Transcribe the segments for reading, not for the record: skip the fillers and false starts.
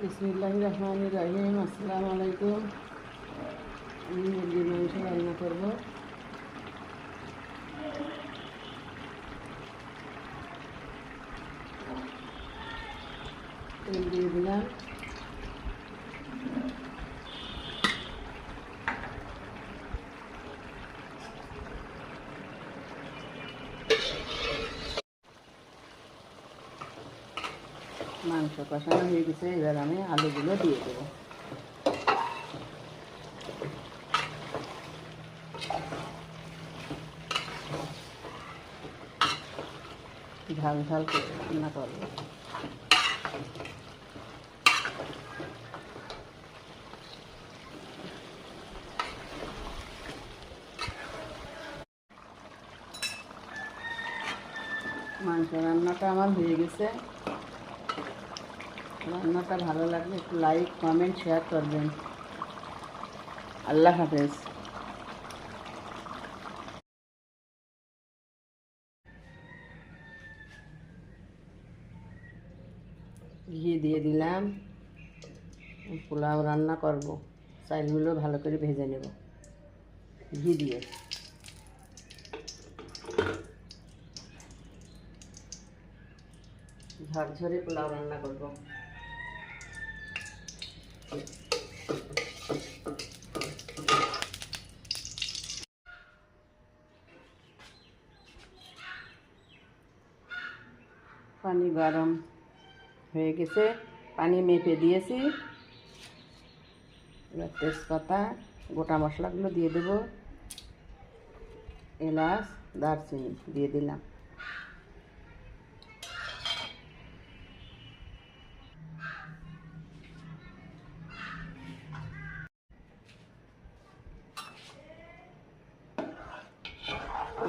বিসমিল্লাহির রহমানির রহিম। আসসালামু আলাইকুম। আমি মুরগির মাংস রান্না করব। তেল দিয়ে দিলাম। মাংস কষানো হয়ে গেছে, এবার আমি আলুগুলো দিয়ে দেবো। ঝাল ঝাল করে রান্না করবো। মাংস রান্নাটা আমার হয়ে গেছে। রান্নাটা ভালো লাগলে একটু লাইক, কমেন্ট, শেয়ার করবেন। আল্লাহ হাফেজ। ঘি দিয়ে দিলাম। পোলাও রান্না করব, চালগুলো ভালো করে ভেজে নেব ঘি দিয়ে। ঝরঝরে পোলাও রান্না করব। পানি গরম হয়ে গেছে, পানি মেপে দিয়েছি। এবার তেজপাতা, গোটা মশলাগুলো দিয়ে দেব। এলাচ, দারচিনি দিয়ে দিলাম।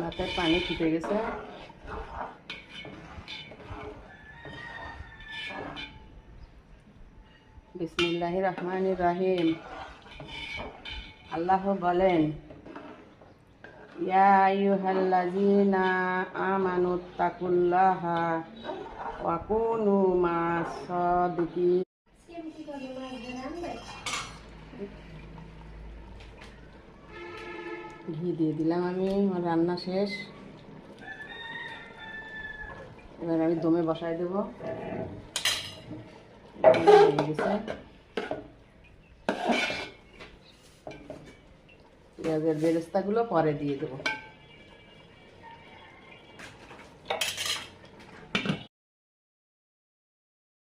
ভাতের পানি ফুটে গেছে। বিসমিল্লাহির রহমানির রহিম। আল্লাহ বলেন, ইয়া আইয়ুহাল্লাযীনা আমানুত্তাকুল্লাহা ওয়া কুনু মা'আস সাদিকিন। ঘি দিয়ে দিলাম আমি। আমার রান্না শেষ। এবার আমি দমে বসায় দেবো। পেঁয়াজের বেরেস্তাগুলো পরে দিয়ে দেবো।